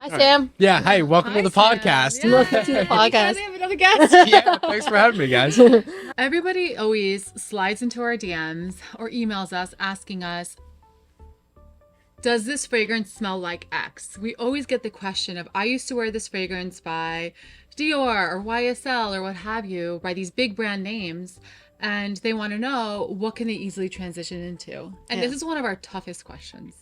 Hi, Sam. Yeah, hey, welcome Hi, to the Sam. podcast. Yeah. Welcome to the podcast. Guys, I have another guest. Yeah, thanks for having me, guys. Everybody always slides into our DMs or emails us asking us, does this fragrance smell like X? We always get the question of, I used to wear this fragrance by Dior or YSL or what have you, by these big brand names, and they want to know what can they easily transition into. And this is one of our toughest questions,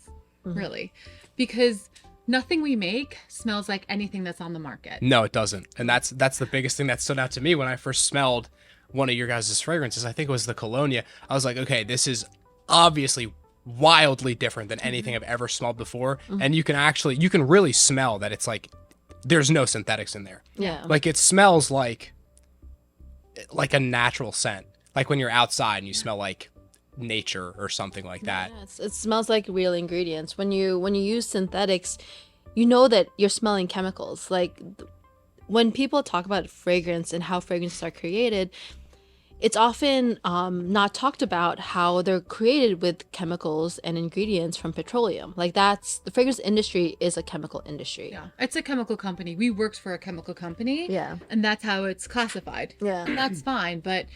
really, because nothing we make smells like anything that's on the market. No, it doesn't. And that's the biggest thing that stood out to me when I first smelled one of your guys' fragrances. I think it was the Colonia. I was like, okay, this is obviously wildly different than anything I've ever smelled before. And you can really smell that it's like, there's no synthetics in there. Yeah. Like it smells like a natural scent. Like when you're outside and you smell like nature or something like that. Yeah, it smells like real ingredients. When you use synthetics, you know that you're smelling chemicals. Like when people talk about fragrance and how fragrances are created, it's often not talked about how they're created with chemicals and ingredients from petroleum. Like the fragrance industry is a chemical industry. Yeah, it's a chemical company. We worked for a chemical company. Yeah. And that's how it's classified. Yeah. And that's fine. But,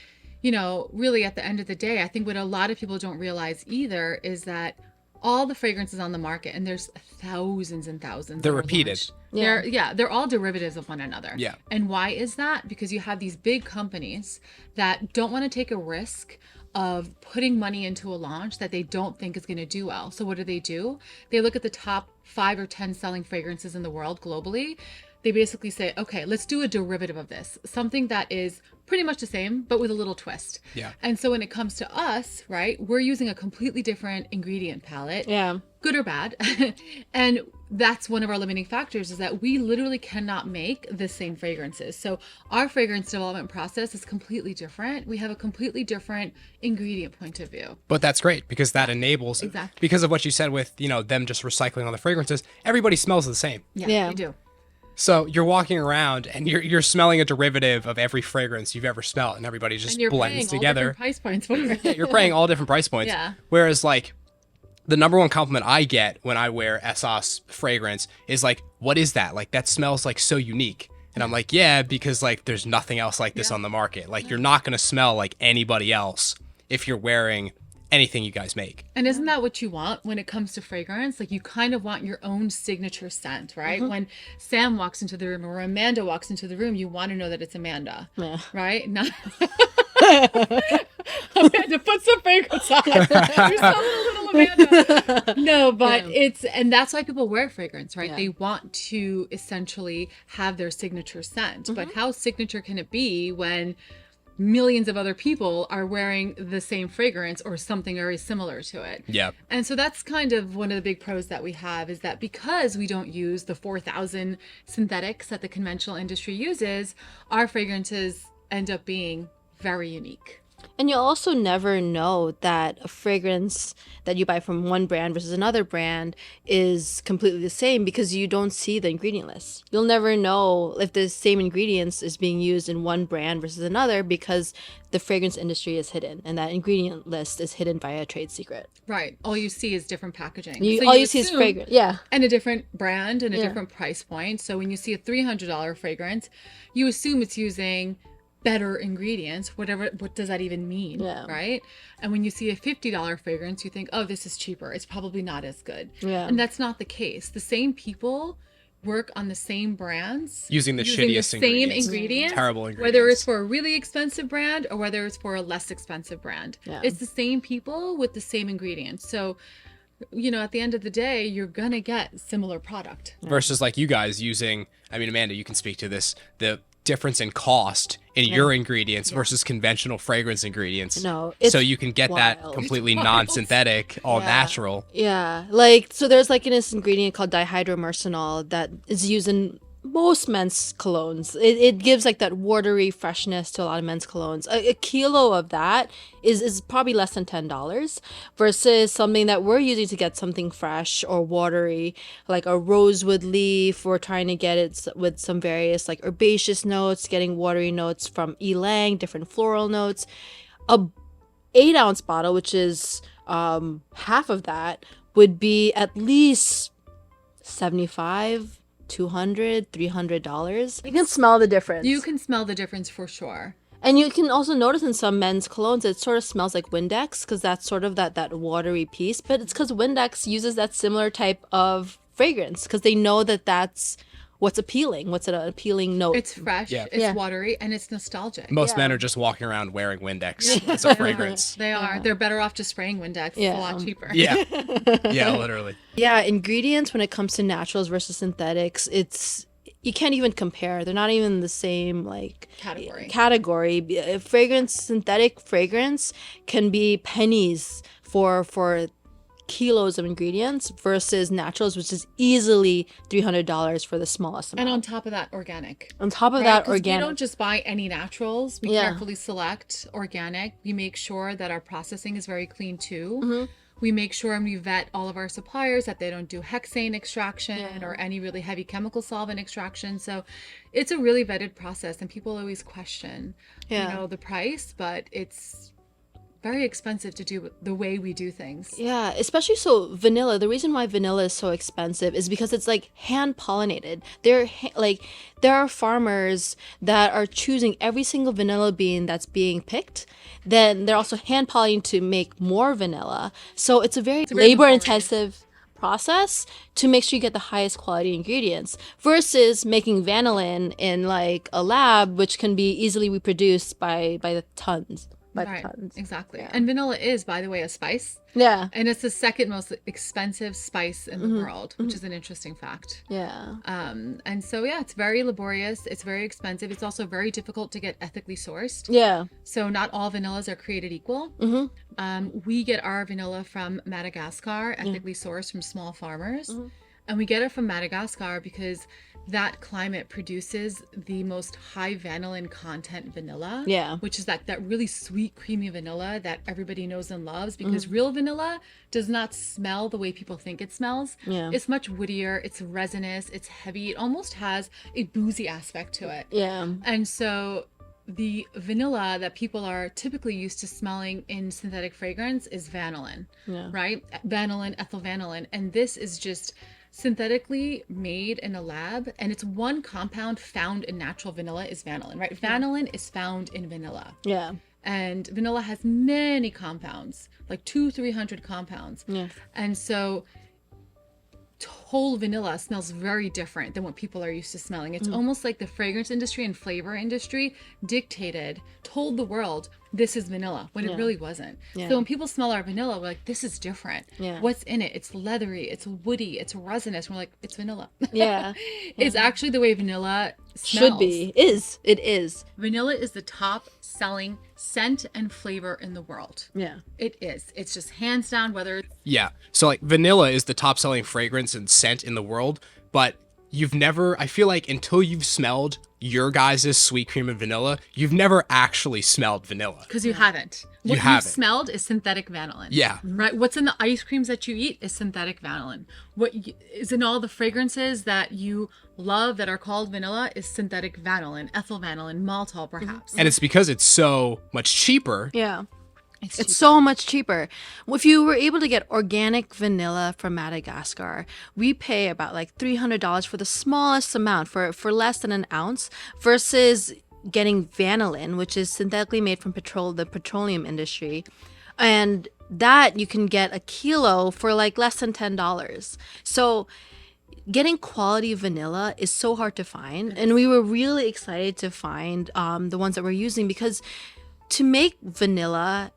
really at the end of the day, I think what a lot of people don't realize either is that all the fragrances on the market, and there's thousands and thousands. They're that are repeated. launched. They're all derivatives of one another. Yeah. And why is that? Because you have these big companies that don't want to take a risk of putting money into a launch that they don't think is going to do well. So what do? They look at the top 5 or 10 selling fragrances in the world globally. They basically say, okay, let's do a derivative of this, something that is pretty much the same, but with a little twist. Yeah. And so when it comes to us, right, we're using a completely different ingredient palette. Yeah. Good or bad. And that's one of our limiting factors, is that we literally cannot make the same fragrances. So our fragrance development process is completely different. We have a completely different ingredient point of view. But that's great because that enables, Exactly. because of what you said with, them just recycling all the fragrances, everybody smells the same. Yeah. We do. So you're walking around and you're smelling a derivative of every fragrance you've ever smelled, and everybody just And you're blends paying all together. different price points for it. Yeah, you're paying all different price points. Yeah. Whereas like the number one compliment I get when I wear Esas fragrance is like, what is that? Like that smells like so unique. And I'm like, yeah, because like there's nothing else like this on the market. Like you're not going to smell like anybody else if you're wearing anything you guys make. And isn't that what you want when it comes to fragrance? Like you kind of want your own signature scent, right? When Sam walks into the room or Amanda walks into the room, you want to know that it's Amanda, Yeah. right? Not Amanda, put some fragrance on. You're so little Amanda. No, but and that's why people wear fragrance, right? Yeah. They want to essentially have their signature scent. But how signature can it be when millions of other people are wearing the same fragrance or something very similar to it? Yeah. And so that's kind of one of the big pros that we have, is that because we don't use the 4,000 synthetics that the conventional industry uses, our fragrances end up being very unique. And you'll also never know that a fragrance that you buy from one brand versus another brand is completely the same because you don't see the ingredient list. You'll never know if the same ingredients is being used in one brand versus another because the fragrance industry is hidden and that ingredient list is hidden by a trade secret. Right. All you see is different packaging. All you see is assume- fragrance. Yeah. And a different brand and a Yeah. different price point. So when you see a $300 fragrance, you assume it's using better ingredients. What does that even mean? Yeah. Right. And when you see a $50 fragrance, you think, oh, this is cheaper. It's probably not as good. Yeah. And that's not the case. The same people work on the same brands Using the using shittiest the same ingredients. Terrible whether ingredients. it's for a really expensive brand or whether it's for a less expensive brand. Yeah. It's the same people with the same ingredients. So at the end of the day, you're gonna get similar product. Versus like you guys using, I mean, Amanda, you can speak to this, the difference in cost in your ingredients versus conventional fragrance ingredients. No, so it's you can get that wild. completely non-synthetic, all Yeah. natural. Yeah, like so there's like this ingredient called dihydromercenol that is used in most men's colognes. It gives like that watery freshness to a lot of men's colognes. A kilo of that is probably less than $10 versus something that we're using to get something fresh or watery, like a rosewood leaf. We're trying to get it with some various like herbaceous notes, getting watery notes from ylang, different floral notes. A 8-ounce bottle, which is half of that, would be at least $75 $200, $300. You can smell the difference. You can smell the difference for sure. And you can also notice in some men's colognes, it sort of smells like Windex because that's sort of that watery piece. But it's because Windex uses that similar type of fragrance because they know that that's what's appealing. What's an appealing note? It's fresh, Yeah. it's watery, and it's nostalgic. Most men are just walking around wearing Windex as a fragrance. They are. They're better off just spraying Windex. It's a lot cheaper. Yeah. Yeah, literally. Yeah, ingredients when it comes to naturals versus synthetics, you can't even compare. They're not even the same category. Synthetic fragrance can be pennies for kilos of ingredients versus naturals, which is easily $300 for the smallest amount. And on top of that, organic. On top of that, 'Cause organic. We don't just buy any naturals. We carefully select organic. We make sure that our processing is very clean too. We make sure and we vet all of our suppliers that they don't do hexane extraction or any really heavy chemical solvent extraction. So it's a really vetted process, and people always question, the price, but it's very expensive to do the way we do things. Yeah, especially so vanilla. The reason why vanilla is so expensive is because it's like hand pollinated. There are farmers that are choosing every single vanilla bean that's being picked. Then they're also hand pollinating to make more vanilla. So it's a very labor intensive process to make sure you get the highest quality ingredients versus making vanillin in like a lab, which can be easily reproduced by the tons. Exactly. And vanilla is, by the way, a spice. Yeah. And it's the second most expensive spice in the world, which is an interesting fact. Yeah. And so, it's very laborious. It's very expensive. It's also very difficult to get ethically sourced. Yeah. So not all vanillas are created equal. We get our vanilla from Madagascar, ethically sourced from small farmers. And we get it from Madagascar because that climate produces the most high vanillin content vanilla. Yeah. Which is that really sweet, creamy vanilla that everybody knows and loves, because real vanilla does not smell the way people think it smells. Yeah. It's much woodier, it's resinous, it's heavy, it almost has a boozy aspect to it. Yeah. And so the vanilla that people are typically used to smelling in synthetic fragrance is vanillin, right? Vanillin, ethyl vanillin. And this is just synthetically made in a lab, and it's one compound found in natural vanilla is vanillin, right? Vanillin is found in vanilla. Yeah. And vanilla has many compounds, like 200-300 compounds. Yeah. And so whole vanilla smells very different than what people are used to smelling. It's almost like the fragrance industry and flavor industry told the world this is vanilla when it really wasn't. So when people smell our vanilla, we're like, this is different. What's in it? It's leathery, it's woody, it's resinous. We're like, it's vanilla. Yeah. It's actually the way vanilla smells. Should be. It is. Vanilla is the top selling scent and flavor in the world. Yeah. It is. It's just hands down, whether it's Yeah. So like vanilla is the top selling fragrance and scent in the world, but I feel like until you've smelled your guys' sweet cream and vanilla, you've never actually smelled vanilla. because you haven't. What haven't. you've smelled is synthetic vanillin. Yeah. Right? What's in the ice creams that you eat is synthetic vanillin. What is in all the fragrances that you love that are called vanilla is synthetic vanillin, ethyl vanillin, maltol perhaps. And it's because it's so much cheaper. Yeah. It's It's so much cheaper. If you were able to get organic vanilla from Madagascar, we pay about like $300 for the smallest amount, for less than an ounce, versus getting vanillin, which is synthetically made from the petroleum industry. And that you can get a kilo for like less than $10. So getting quality vanilla is so hard to find. And we were really excited to find the ones that we're using, because to make vanilla,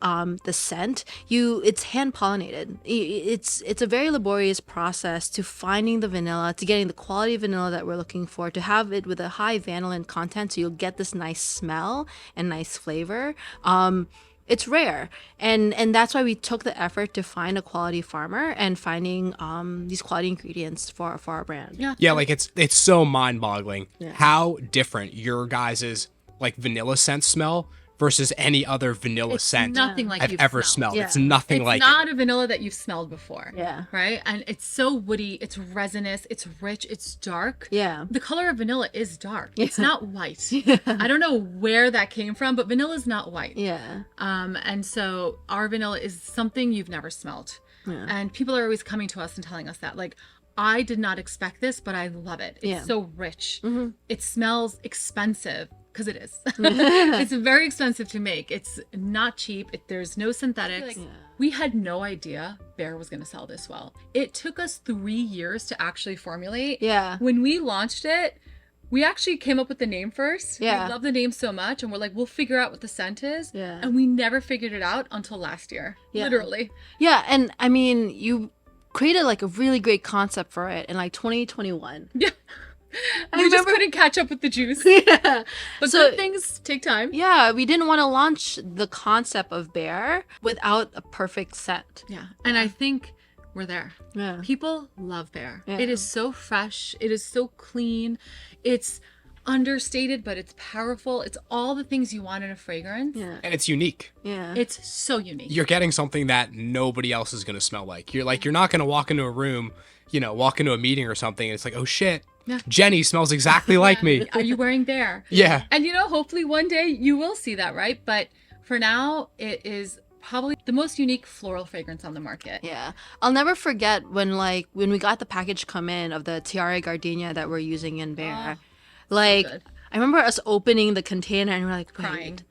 the scent, it's hand pollinated. It's a very laborious process to finding the vanilla, to getting the quality of vanilla that we're looking for, to have it with a high vanillin content, so you'll get this nice smell and nice flavor. It's rare, and that's why we took the effort to find a quality farmer and finding these quality ingredients for our brand. Yeah, like it's so mind-boggling how different your guys' like vanilla scents smell versus any other vanilla scent nothing like I've you've ever smelled. smelled. It's nothing like It's not a vanilla that you've smelled before. Yeah. Right? And it's so woody, it's resinous, it's rich, it's dark. Yeah. The color of vanilla is dark. It's not white. I don't know where that came from, but vanilla is not white. Yeah. And so our vanilla is something you've never smelled. And people are always coming to us and telling us that, like, I did not expect this, but I love it. It's Yeah. so rich. It smells expensive because it is. It's very expensive to make. It's not cheap. There's no synthetics. We had no idea Bear was going to sell this well. It took us 3 years to actually formulate. Yeah. When we launched it, we actually came up with the name first. Yeah. We love the name so much, and we're like, we'll figure out what the scent is. Yeah. And we never figured it out until last year. Yeah. Literally. Yeah, and I mean, you created like a really great concept for it in like 2021. Yeah. We just remember- couldn't catch up with the juice. Yeah. But So- good things take time. Yeah, we didn't want to launch the concept of Bear without a perfect scent. Yeah. And I think we're there. Yeah. People love Bear. Yeah. It is so fresh. It is so clean. It's understated, but it's powerful. It's all the things you want in a fragrance. Yeah. And it's unique. Yeah. It's so unique. You're getting something that nobody else is going to smell like. You're not going to walk into a room, walk into a meeting or something, and it's like, oh shit, Yeah. Jenny smells exactly like me. Are you wearing Bear? Yeah. And hopefully one day you will see that, right? But for now, it is probably the most unique floral fragrance on the market. Yeah. I'll never forget when we got the package come in of the Tiara Gardenia that we're using in Bear. good. I remember us opening the container and we're like, Crying. wait,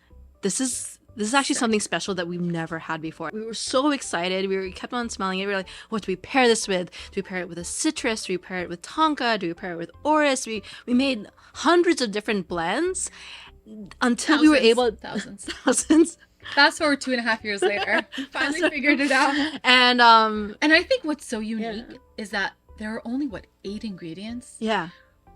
this is actually something special that we've never had before. We were so excited. We kept on smelling it. We were like, what do we pair this with? Do we pair it with a citrus? Do we pair it with tonka? Do we pair it with orris? We made hundreds of different blends until we were able Thousands. thousands. Fast forward 2.5 years later, finally figured it out. And And I think what's so unique is that there are only 8 ingredients. yeah.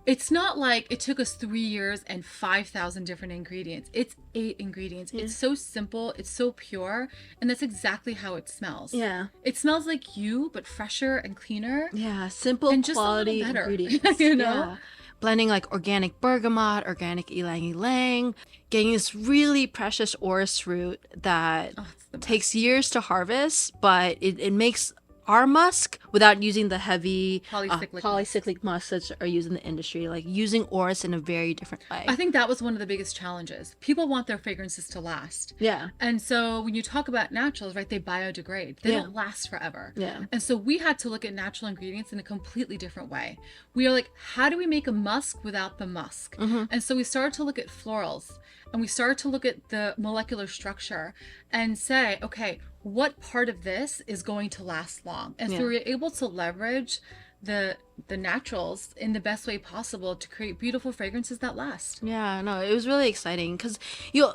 It's not like it took us 3 years and 5,000 different ingredients. It's 8 ingredients. It's so simple. It's so pure. And that's exactly how it smells. Yeah. It smells like you, but fresher and cleaner. Yeah, simple And just a little quality better, ingredients. you know? Yeah. Blending like organic bergamot, organic ylang ylang, getting this really precious orris root that Oh, it's the best. takes years to harvest, but it makes our musk without using the heavy polycyclic musks that are used in the industry, like using orris in a very different way. I think that was one of the biggest challenges. People want their fragrances to last. Yeah. And so when you talk about naturals, right, they biodegrade. They Yeah. don't last forever. Yeah. And so we had to look at natural ingredients in a completely different way. We are like, how do we make a musk without the musk? And so we started to look at florals and we started to look at the molecular structure and say, okay, what part of this is going to last long? And so we were able to leverage the naturals in the best way possible to create beautiful fragrances that last. Yeah, no, it was really exciting because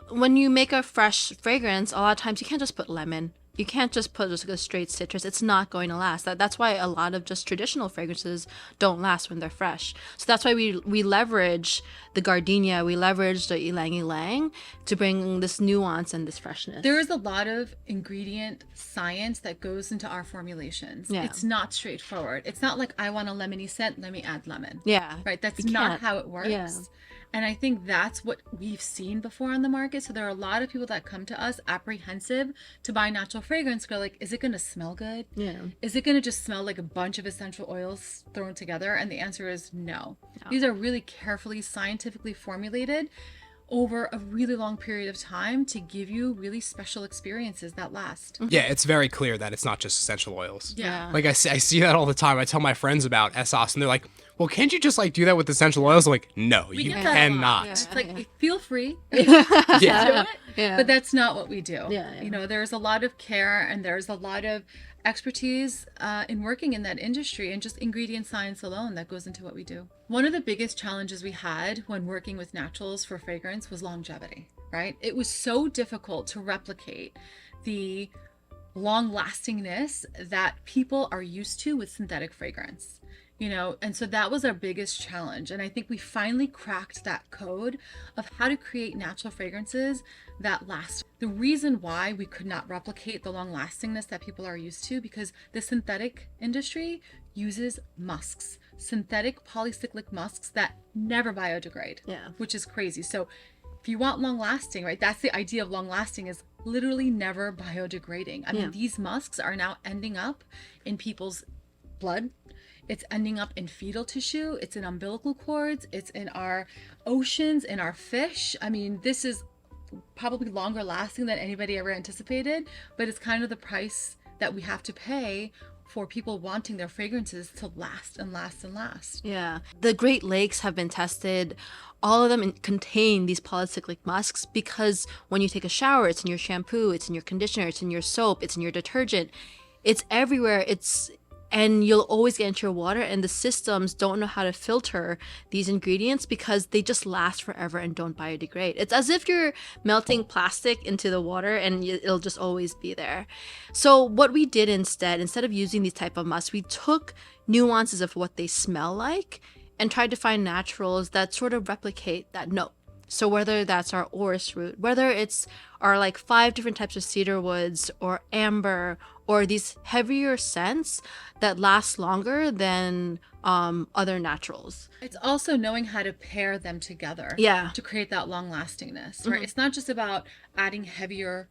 when you make a fresh fragrance, a lot of times you can't just put lemon. You can't just put just a straight citrus. It's not going to last. That's why a lot of just traditional fragrances don't last when they're fresh. So that's why we leverage the gardenia, we leverage the ylang ylang to bring this nuance and this freshness. There is a lot of ingredient science that goes into our formulations. Yeah. It's not straightforward. It's not like I want a lemony scent, let me add lemon. Yeah. Right? That's You not can't. how it works. Yeah. And I think that's what we've seen before on the market. So there are a lot of people that come to us apprehensive to buy natural fragrance. They're like, is it going to smell good? Yeah. Is it going to just smell like a bunch of essential oils thrown together? And the answer is no. These are really carefully, scientifically formulated over a really long period of time to give you really special experiences that last. Yeah, it's very clear that it's not just essential oils. Yeah. Like I see that all the time. I tell my friends about Esas and they're like, well, can't you just like do that with essential oils? I'm like, no, you get that a lot. cannot. It's like, feel free. Yeah. Do it, Yeah. but that's not what we do. Yeah. You know, there's a lot of care and there's a lot of expertise in working in that industry and just ingredient science alone that goes into what we do. One of the biggest challenges we had when working with naturals for fragrance was longevity, right? It was so difficult to replicate the long lastingness that people are used to with synthetic fragrance. You know, and so that was our biggest challenge. And I think we finally cracked that code of how to create natural fragrances that last. The reason why we could not replicate the long lastingness that people are used to, because the synthetic industry uses musks, synthetic polycyclic musks that never biodegrade, Yeah. which is crazy. So if you want long lasting, right, that's the idea of long lasting, is literally never biodegrading. I mean, these musks are now ending up in people's blood. It's ending up in fetal tissue. It's in umbilical cords. It's in our oceans, in our fish. I mean, this is probably longer lasting than anybody ever anticipated, but it's kind of the price that we have to pay for people wanting their fragrances to last and last and last. Yeah. The Great Lakes have been tested. All of them contain these polycyclic musks because when you take a shower, it's in your shampoo, it's in your conditioner, it's in your soap, it's in your detergent. It's everywhere. And you'll always get into your water, and the systems don't know how to filter these ingredients because they just last forever and don't biodegrade. It's as if you're melting plastic into the water and it'll just always be there. So what we did instead of using these type of musks, we took nuances of what they smell like and tried to find naturals that sort of replicate that note. So whether that's our orris root, whether it's our like 5 different types of cedar woods or amber or these heavier scents that last longer than other naturals. It's also knowing how to pair them together to create that long lastingness, right? It's not just about adding heavier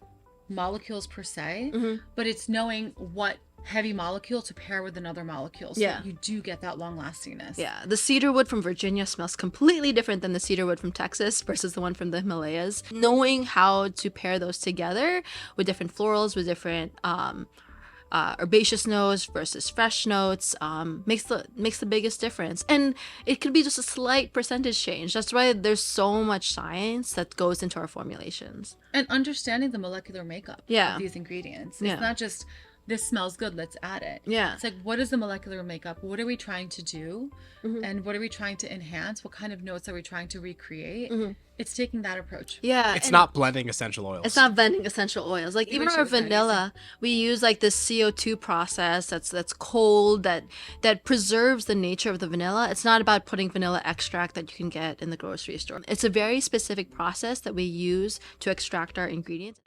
molecules per se, but it's knowing what heavy molecule to pair with another molecule so that you do get that long lastingness. Yeah, the cedar wood from Virginia smells completely different than the cedar wood from Texas versus the one from the Himalayas. Knowing how to pair those together with different florals, with different herbaceous notes versus fresh notes makes the biggest difference. And it could be just a slight percentage change. That's why there's so much science that goes into our formulations. And understanding the molecular makeup of these ingredients. It's not just, this smells good, let's add it. Yeah. It's like, what is the molecular makeup? What are we trying to do? And what are we trying to enhance? What kind of notes are we trying to recreate? It's taking that approach. Yeah. It's not blending essential oils. It's not blending essential oils. Like even our vanilla, we use like this CO2 process that's cold, that preserves the nature of the vanilla. It's not about putting vanilla extract that you can get in the grocery store. It's a very specific process that we use to extract our ingredients.